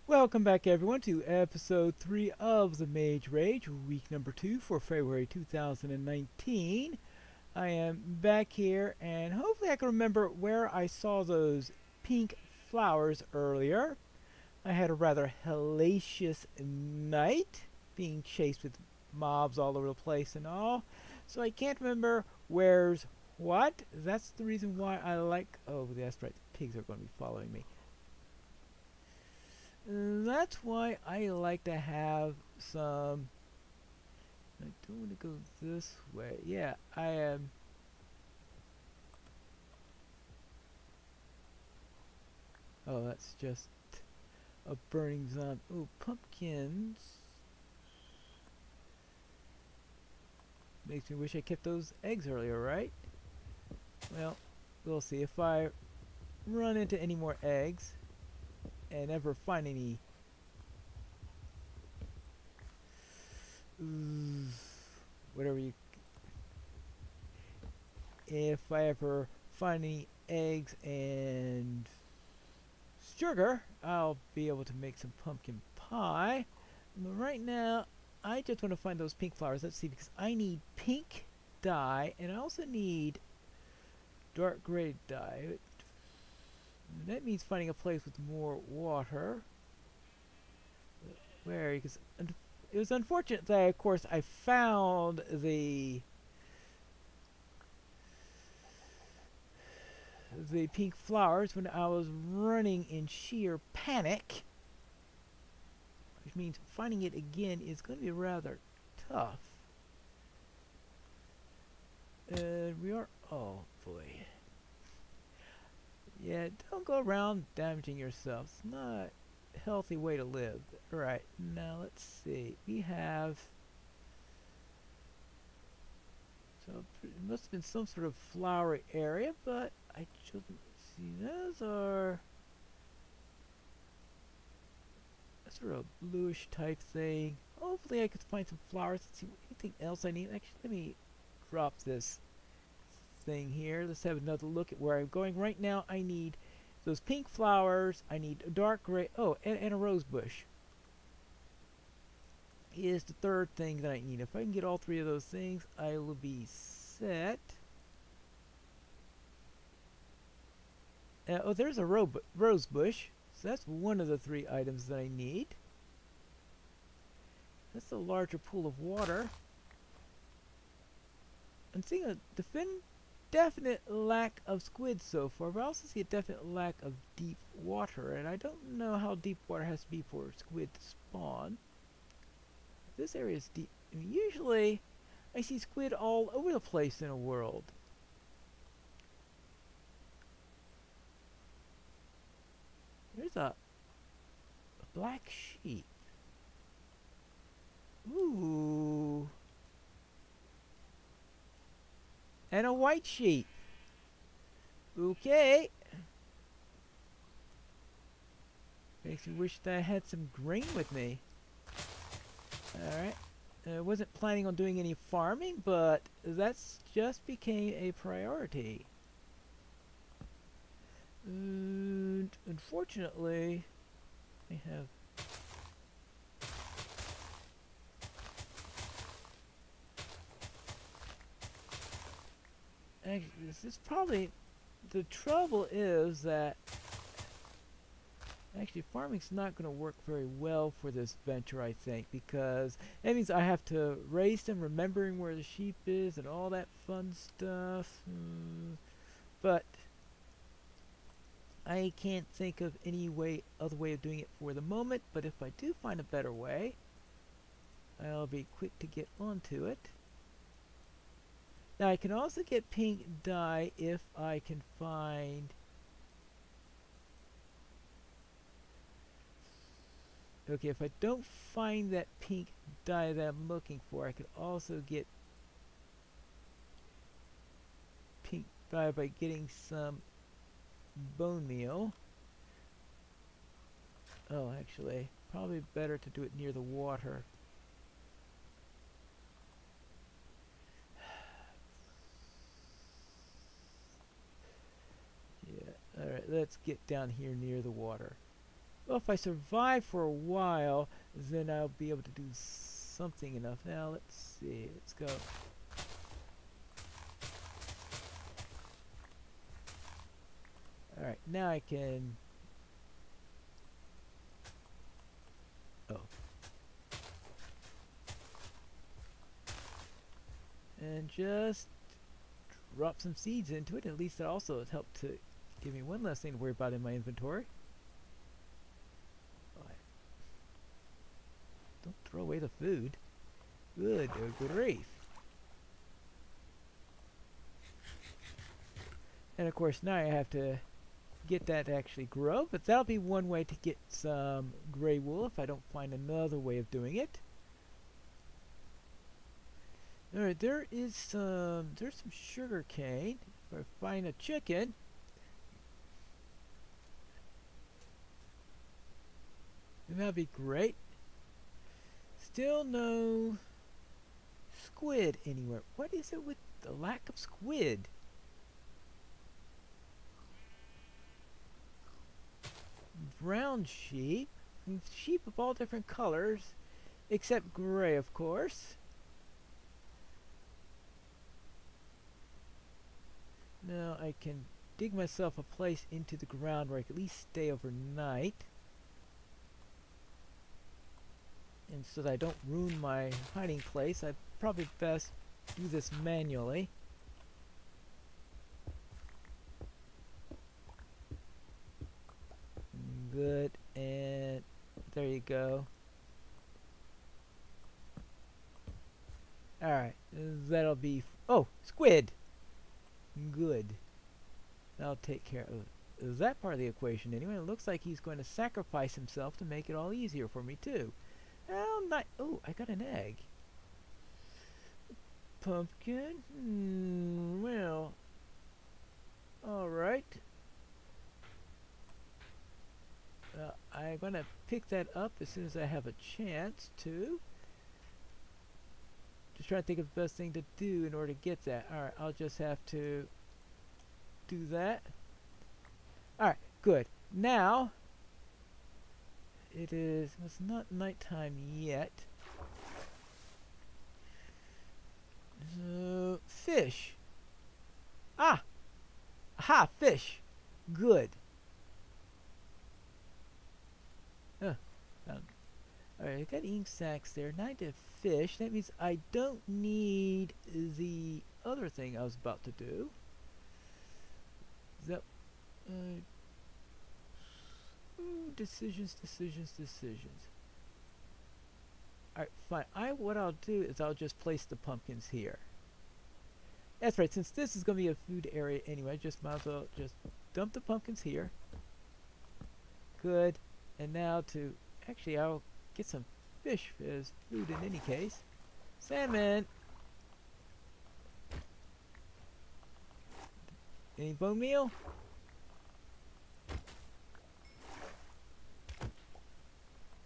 Welcome back everyone to episode 3 of the Mage Rage, week number 2 for February 2019. I am back here and hopefully I can remember where I saw those pink flowers earlier. I had a rather hellacious night, being chased with mobs all over the place and all. So I can't remember where's what. That's the reason why I like... Oh, that's right, the pigs are going to be following me. That's why I like to have some... I don't want to go this way. Yeah, I am... Oh, that's just a burning zombie. Oh, pumpkins. Makes me wish I kept those eggs earlier, right? Well, we'll see. If I run into any more eggs and ever find any whatever you, if I ever find any eggs and sugar, I'll be able to make some pumpkin pie. But right now I just want to find those pink flowers. Let's see, because I need pink dye and I also need dark gray dye. That means finding a place with more water. Where? Because it was unfortunate that, of course, I found the pink flowers when I was running in sheer panic. Which means finding it again is going to be rather tough. We are... Oh, boy. Yeah, don't go around damaging yourself. It's not a healthy way to live. Right, now let's see. We have... So it must have been some sort of flowery area, but I shouldn't see. Those are... sort of bluish type thing. Hopefully I could find some flowers. Let's see, anything else I need. Actually, let me drop this thing here. Let's have another look at where I'm going. Right now I need those pink flowers. I need a dark gray. Oh, and a rose bush is the third thing that I need. If I can get all three of those things, I will be set. Oh, there's a rose bush. So that's one of the three items that I need. That's a larger pool of water. I'm seeing a definite lack of squid so far, but I also see a definite lack of deep water, and I don't know how deep water has to be for squid to spawn. This area is deep. I mean, usually I see squid all over the place in a world. There's a black sheep. Ooh. And a white sheep. Okay. Makes me wish that I had some grain with me. Alright. I wasn't planning on doing any farming, but that's just became a priority. And unfortunately, I have... Actually, this is probably... The trouble is that... Actually, farming's not going to work very well for this venture, I think, because that means I have to raise them, remembering where the sheep is, and all that fun stuff. But... I can't think of any other way of doing it for the moment, but if I do find a better way, I'll be quick to get onto it. Now I can also get pink dye if I can find... Okay, if I don't find that pink dye that I'm looking for, I could also get pink dye by getting some bone meal. Oh, actually, probably better to do it near the water. Yeah, alright, let's get down here near the water. Well, if I survive for a while, then I'll be able to do something enough. Now, let's see. Let's go. Alright, now I can... Oh. And just drop some seeds into it. At least that also has helped to give me one less thing to worry about in my inventory. Don't throw away the food. Good grief. And of course now I have to get that to actually grow, but that'll be one way to get some gray wool if I don't find another way of doing it. Alright, there's some sugar cane. If I find a chicken, then that'd be great. Still no squid anywhere. What is it with the lack of squid? Brown sheep. Sheep of all different colors, except gray, of course. Now I can dig myself a place into the ground where I can at least stay overnight. And so that I don't ruin my hiding place, I'd probably best do this manually. Good, and there you go. Alright, that'll be... Oh, squid! Good. That'll take care of that part of the equation anyway. It looks like he's going to sacrifice himself to make it all easier for me too. Well, not... Oh, I got an egg. Pumpkin? Well... Alright. I'm going to pick that up as soon as I have a chance to. Just trying to think of the best thing to do in order to get that. Alright, I'll just have to do that. Alright, good. Now, it's not nighttime yet. So, fish. Ah! Aha, fish. Good. Alright, I got ink sacks there. 9 to fish. That means I don't need the other thing I was about to do. That, decisions. Alright, fine. What I'll do is I'll just place the pumpkins here. That's right, since this is going to be a food area anyway, I just might as well just dump the pumpkins here. Good. And now to... Actually, I'll get some fish as food in any case. Salmon! Any bone meal?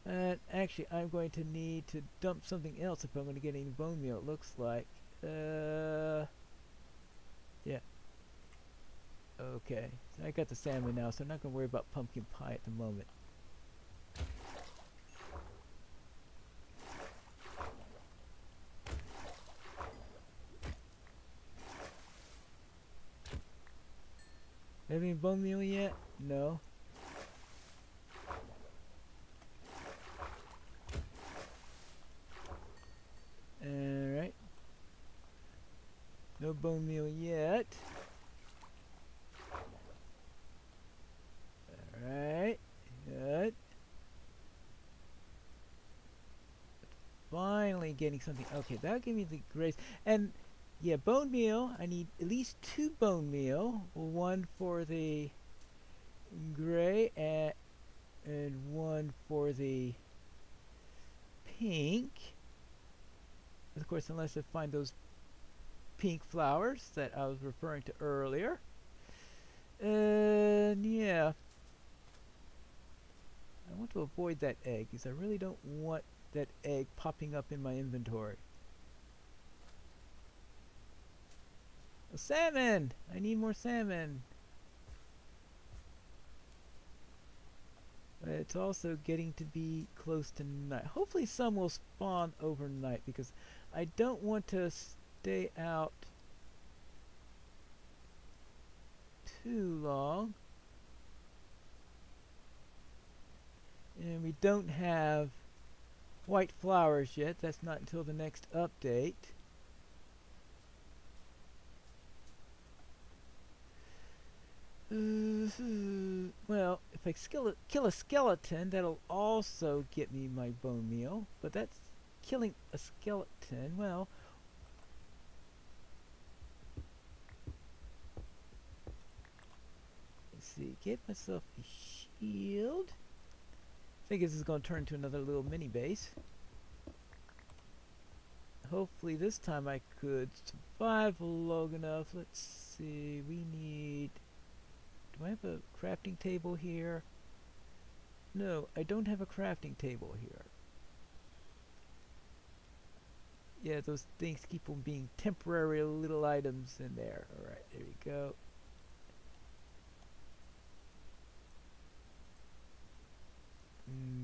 And actually, I'm going to need to dump something else if I'm going to get any bone meal, it looks like. Yeah. Okay. So I got the salmon now, so I'm not going to worry about pumpkin pie at the moment. Have any bone meal yet? No. Alright. No bone meal yet. Alright. Good. Finally getting something. Okay, that'll give me the grace. And yeah, bone meal. I need at least 2 bone meal. One for the gray and one for the pink. Of course, unless I find those pink flowers that I was referring to earlier. And yeah. I want to avoid that egg because I really don't want that egg popping up in my inventory. A salmon! I need more salmon. it's also getting to be close to night. Hopefully some will spawn overnight because I don't want to stay out too long. And we don't have white flowers yet. That's not until the next update. Well, if I kill a skeleton, that'll also get me my bone meal. But that's killing a skeleton. Well, let's see. Get myself a shield. I think this is going to turn into another little mini base. Hopefully this time I could survive long enough. Let's see. We need... Do I have a crafting table here? No, I don't have a crafting table here. Yeah, those things keep on being temporary little items in there. Alright, there we go.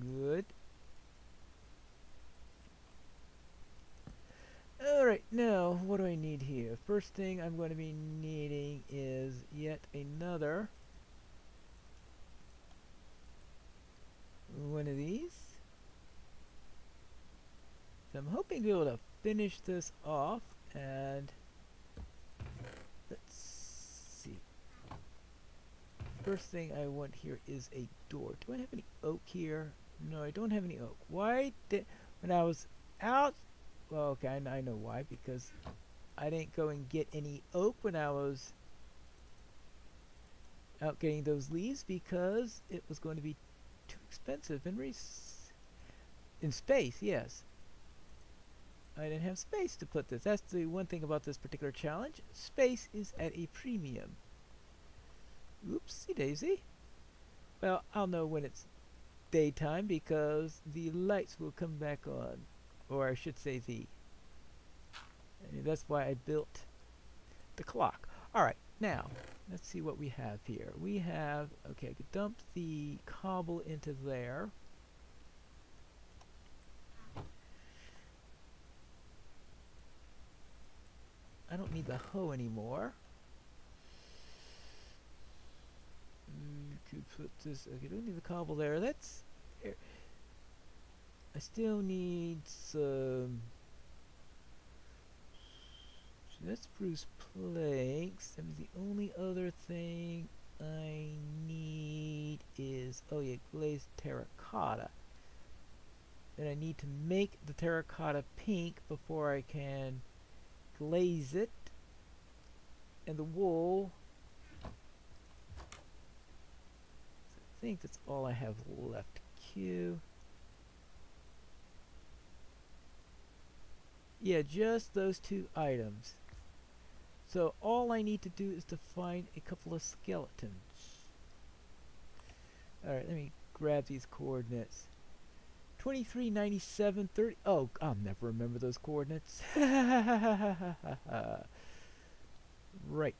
Good. Alright, now what do I need here? First thing I'm going to be needing is yet another one of these. So I'm hoping to be able to finish this off, and let's see. First thing I want here is a door. Do I have any oak here? No, I don't have any oak. Why did, when I was out, well, okay, I know why, because I didn't go and get any oak when I was out getting those leaves, because it was going to be too expensive in space, yes. I didn't have space to put this. That's the one thing about this particular challenge. Space is at a premium. Oopsie daisy. Well, I'll know when it's daytime because the lights will come back on. Or I should say that's why I built the clock. Alright, now, let's see what we have here. We have, okay, I could dump the cobble into there. I don't need the hoe anymore. Could put this, okay, don't need the cobble there. That's, I still need some, so that's spruce planks. I mean, the only other thing I need is, oh yeah, glazed terracotta. And I need to make the terracotta pink before I can glaze it. And the wool, I think that's all I have left. Q. Yeah, just those two items. So all I need to do is to find a couple of skeletons. Alright, let me grab these coordinates. 23, 97, 30. Oh, I'll never remember those coordinates. Right.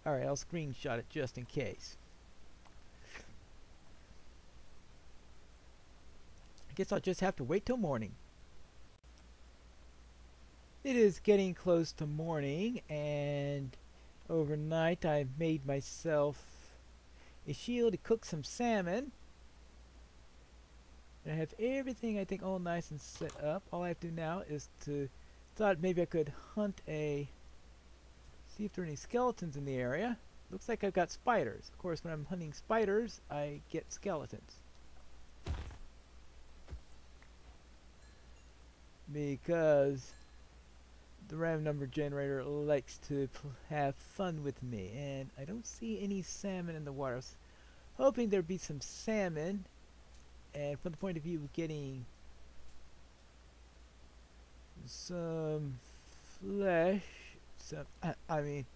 Alright, I'll screenshot it just in case. I guess I'll just have to wait till morning. It is getting close to morning, and overnight I made myself a shield to cook some salmon. And I have everything, I think, all nice and set up. All I have to do now is to, thought maybe I could hunt see if there are any skeletons in the area. Looks like I've got spiders. Of course, when I'm hunting spiders, I get skeletons. Because the random number generator likes to have fun with me, and I don't see any salmon in the water. I was hoping there'd be some salmon, and from the point of view of getting some flesh, I mean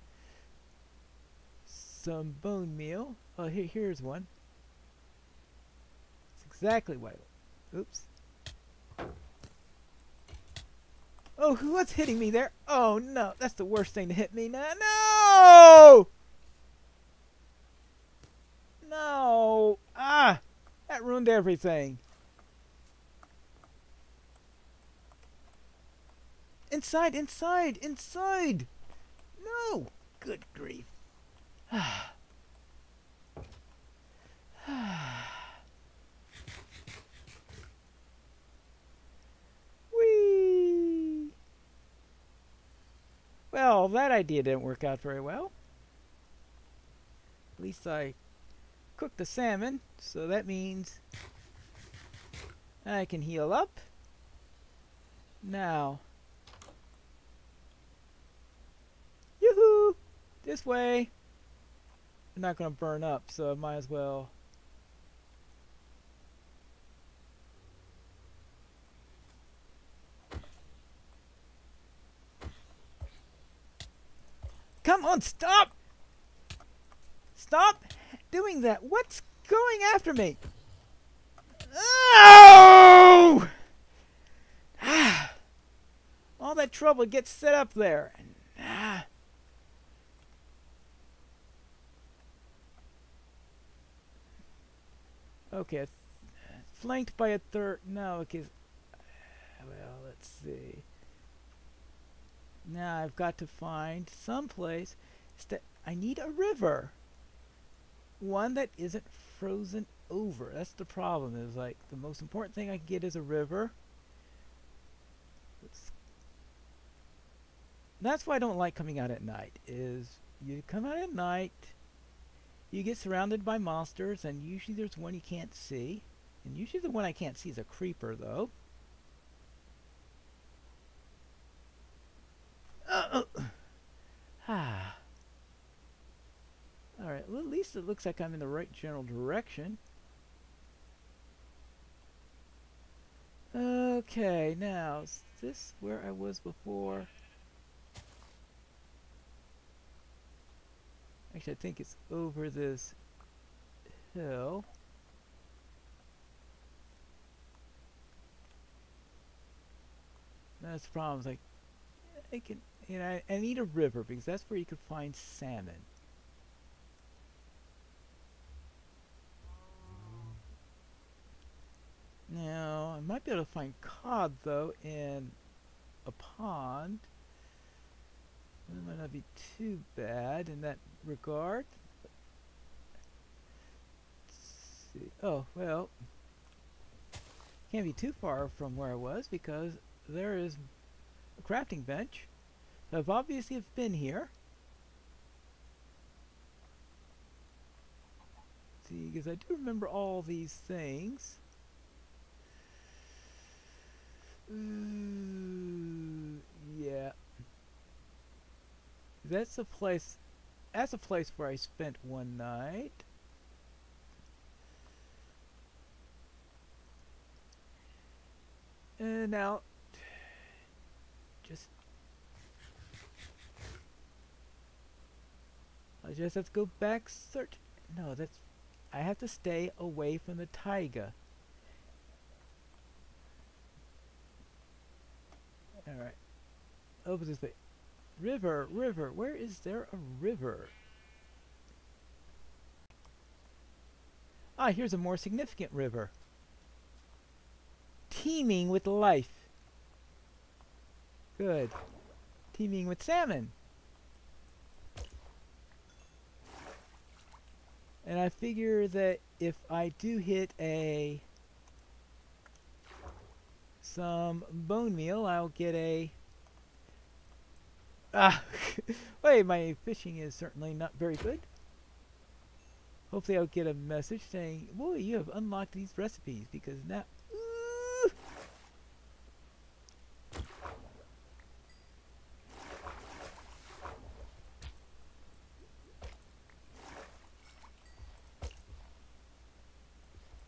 some bone meal. Oh, here's one. It's exactly what I want. Oops. Oh, what's hitting me there? Oh no, that's the worst thing to hit me now. No! No! Ah! That ruined everything. Inside, inside, inside! No! Good grief. Whee! Well, that idea didn't work out very well. At least I cooked the salmon, so that means I can heal up. Now, yoo-hoo! This way. I'm not going to burn up, so I might as well. Come on, stop! Stop doing that. What's going after me? Oh! All that trouble gets set up there. Okay, flanked by a third. No, okay. Well, let's see. Now I've got to find someplace that I need a river. One that isn't frozen over. That's the problem. Is like the most important thing I can get is a river. That's why I don't like coming out at night. Is you come out at night, you get surrounded by monsters, and usually there's one you can't see. And usually the one I can't see is a creeper, though. Alright, well, at least it looks like I'm in the right general direction. Okay, now, is this where I was before? Actually, I think it's over this hill. That's the problem. It's like, I can, you know, I need a river because that's where you could find salmon. Now, I might be able to find cod, though, in a pond. That might not be too bad in that regard. Let's see. Oh, well, can't be too far from where I was because there is a crafting bench. I've obviously been here. Let's see, because I do remember all these things. Yeah. That's a place where I spent one night. And now I just have to go back search. No, I have to stay away from the taiga. Alright. Over this way. River, river. Where is there a river? Ah, here's a more significant river. Teeming with life. Good. Teeming with salmon. And I figure that if I do hit some bone meal, I'll get a... wait, my fishing is certainly not very good. Hopefully I'll get a message saying, boy, you have unlocked these recipes, because now...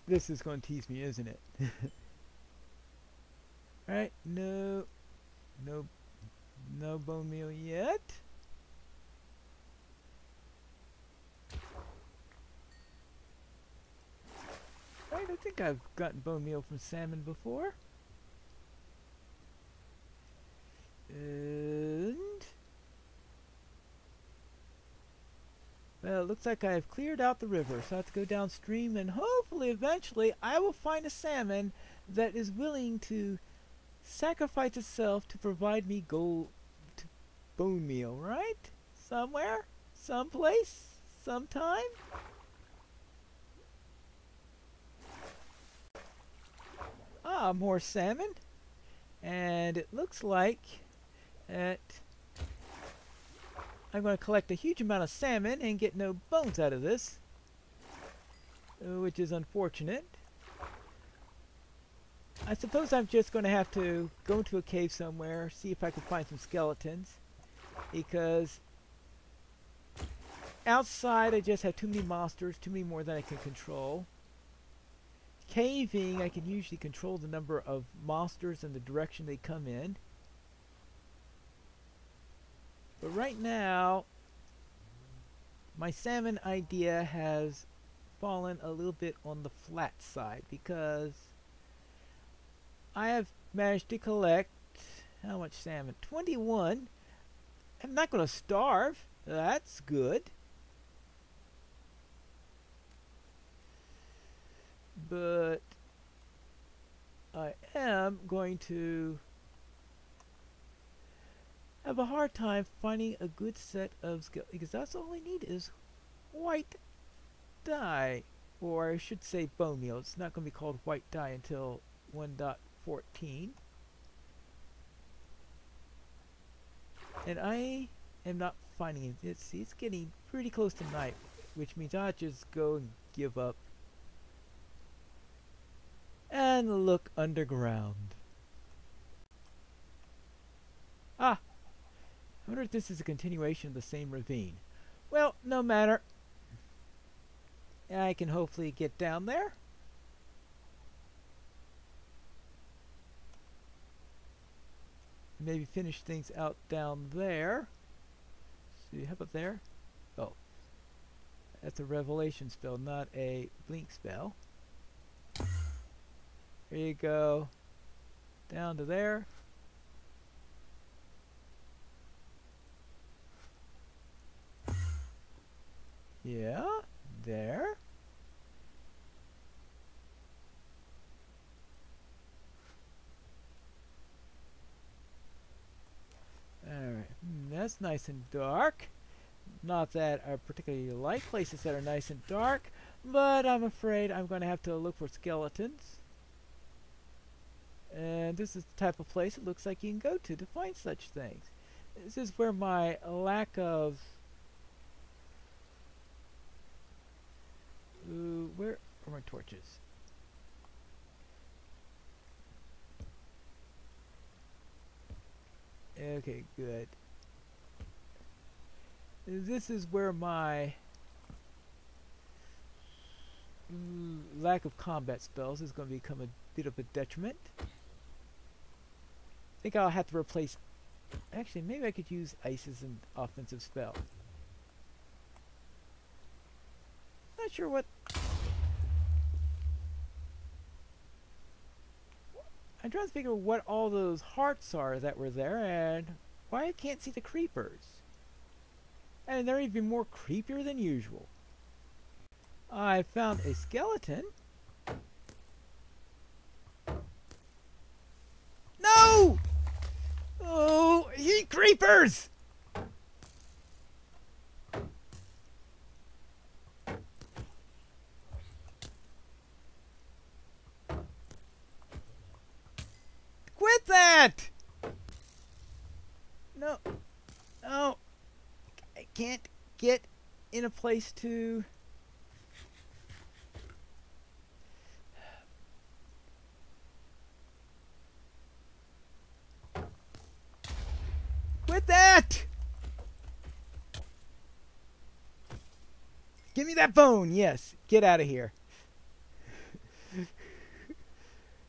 This is going to tease me, isn't it? Alright, no bone meal yet. Right, I think I've gotten bone meal from salmon before. And well, looks like I've cleared out the river, so I have to go downstream, and hopefully eventually I will find a salmon that is willing to sacrifice itself to provide me gold to bone meal, right? Somewhere, someplace, sometime. Ah, more salmon. And it looks like that I'm going to collect a huge amount of salmon and get no bones out of this, which is unfortunate. I suppose I'm just going to have to go into a cave somewhere, see if I can find some skeletons, because outside I just have too many monsters, too many more than I can control. Caving, I can usually control the number of monsters and the direction they come in. But right now, my salmon idea has fallen a little bit on the flat side, because I have managed to collect, how much salmon? 21. I'm not going to starve. That's good. But I am going to have a hard time finding a good set of skeletons, because that's all I need is white dye, or I should say bone meal. It's not going to be called white dye until 1.14. And I am not finding it. See, it's getting pretty close to night, which means I'll just go and give up and look underground. Ah! I wonder if this is a continuation of the same ravine. Well, no matter. I can hopefully get down there. Maybe finish things out down there. See, how about there? Oh. That's a revelation spell, not a blink spell. There you go. Down to there. Yeah, there. Alright, that's nice and dark. Not that I particularly like places that are nice and dark, but I'm afraid I'm going to have to look for skeletons. And this is the type of place it looks like you can go to find such things. This is where my lack of... where are my torches? Okay, good. This is where my lack of combat spells is going to become a bit of a detriment. I think I'll have to replace... Actually, maybe I could use ice as an offensive spell. Not sure what... I'm trying to figure out what all those hearts are that were there, and why I can't see the creepers. And they're even more creepier than usual. I found a skeleton. No! Oh, ye creepers! Quit that! No. No. I can't get in a place to... Quit that! Give me that bone! Yes. Get out of here.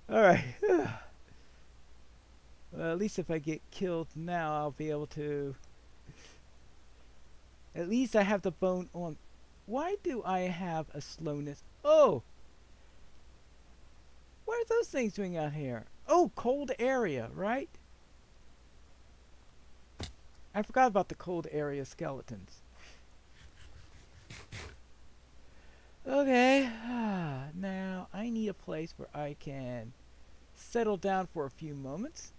Alright. Well, at least if I get killed now, I'll be able to... At least I have the bone on... Why do I have a slowness? Oh! What are those things doing out here? Oh, cold area, right? I forgot about the cold area skeletons. Okay, now I need a place where I can settle down for a few moments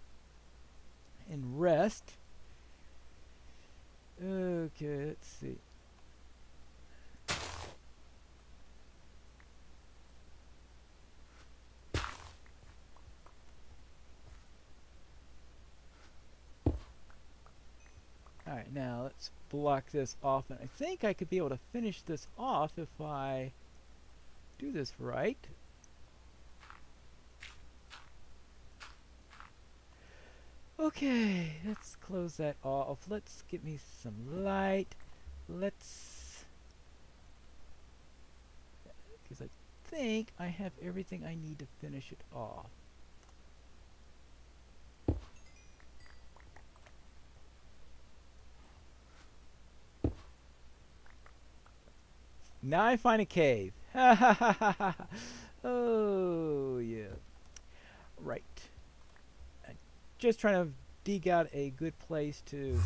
and rest. Okay, let's see. Alright, now let's block this off, and I think I could be able to finish this off if I do this right. Okay, let's close that off. Let's get me some light. Let's... because I think I have everything I need to finish it off. Now I find a cave. Oh, yeah. Right. I'm just trying to dig out a good place to...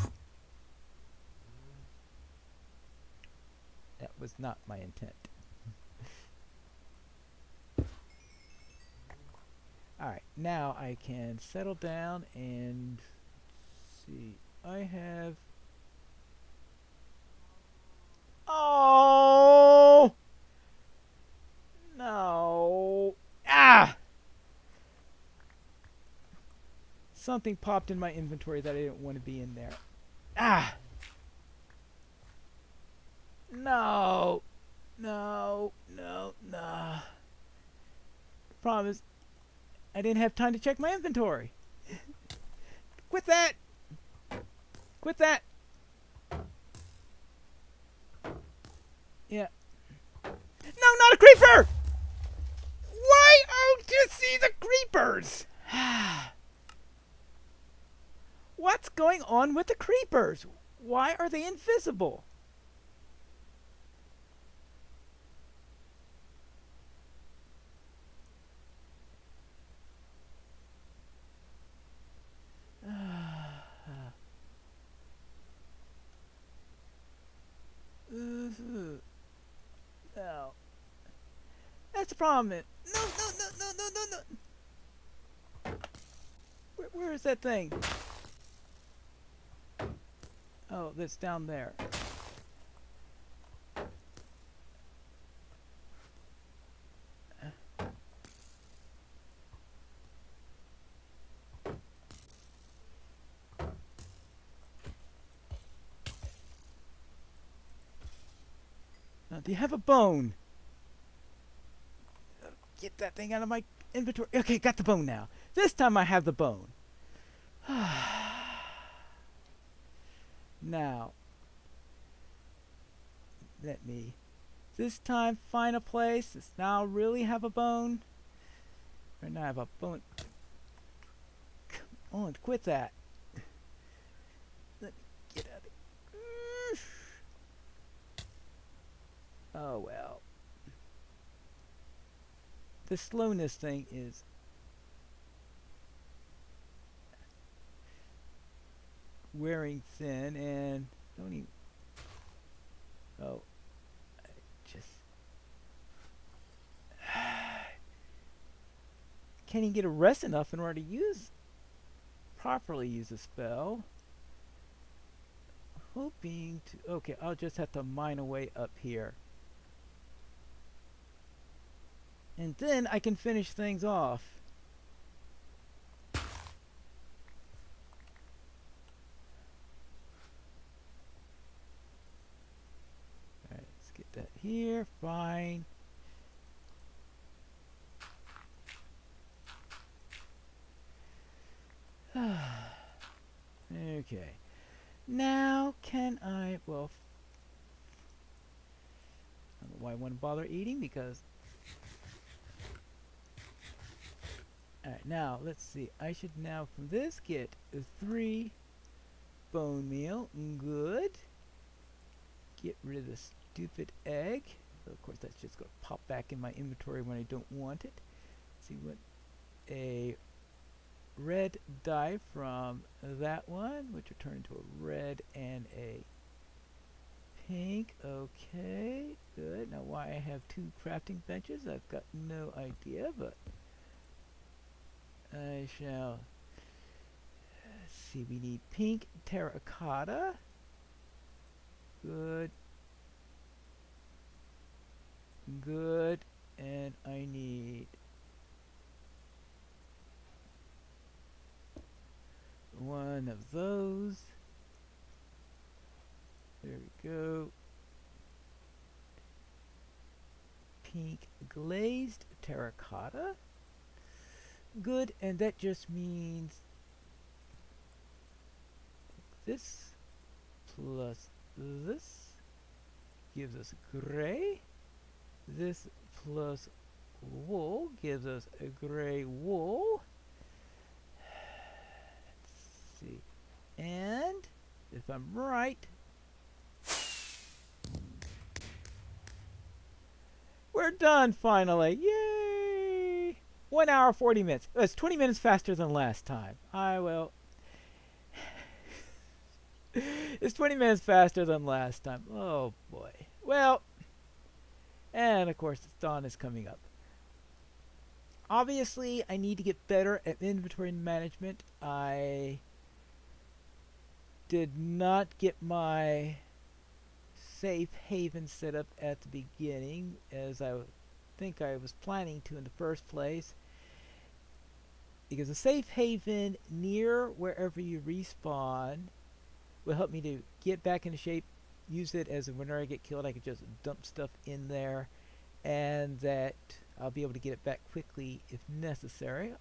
That was not my intent. Alright, now I can settle down and... see. I have... Oh! No. Ah! Something popped in my inventory that I didn't want to be in there. Ah! No. No. No. No. The problem is, I didn't have time to check my inventory. Quit that! Quit that! Yeah. No, not a creeper! Why don't you see the creepers? What's going on with the creepers? Why are they invisible? No. That's the problem. No, no, no, no, no, no, no. Where is that thing? Oh, that's down there. Now, do you have a bone? Get that thing out of my inventory. Okay, got the bone now. This time I have the bone. Now, let me this time find a place that's now really have a bone. Right now I have a bone. Come on, quit that. Let me get out of it. Oh well. The slowness thing is wearing thin, and don't even... Oh, I just can't even get a rest enough in order to properly use a spell. Hoping to... okay, I'll just have to mine away up here. And then I can finish things off. Alright, let's get that here. Fine. Okay. Now can I... well, I don't know why I want to bother eating, because... Alright, now, let's see. I should now, from this, get 3 bone meal. Good. Get rid of the stupid egg. Of course, that's just going to pop back in my inventory when I don't want it. Let's see what a red dye from that one, which will turn into a red and a pink. Okay, good. Now why I have 2 crafting benches, I've got no idea, but I shall see. We need pink terracotta. Good. Good. And I need one of those. There we go. Pink glazed terracotta. Good, and that just means this plus this gives us gray. This plus wool gives us a gray wool. Let's see. And if I'm right, we're done finally. Yay! 1 hour 40 minutes. It's 20 minutes faster than last time. It's 20 minutes faster than last time. Oh boy. Well, and of course, dawn is coming up. Obviously, I need to get better at inventory management. I did not get my safe haven set up at the beginning, as I think I was planning to in the first place. Because a safe haven near wherever you respawn will help me to get back into shape, use it as whenever I get killed, I can just dump stuff in there, and that I'll be able to get it back quickly if necessary.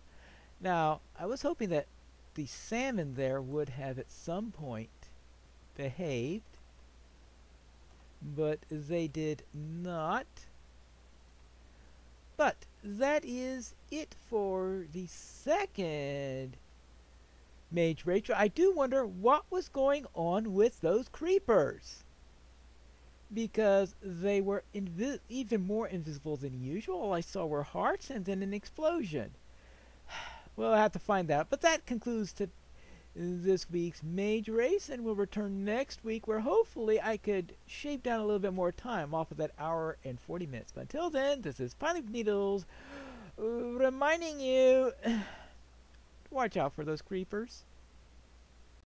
Now, I was hoping that the salmon there would have at some point behaved, but they did not. But that is it for the second Mage Rage. I do wonder what was going on with those creepers, because they were even more invisible than usual. All I saw were hearts and then an explosion. We'll have to find out. But that concludes this week's Mage Race, and we'll return next week where hopefully I could shave down a little bit more time off of that hour and 40 minutes. But until then, this is Piling Needles reminding you, watch out for those creepers.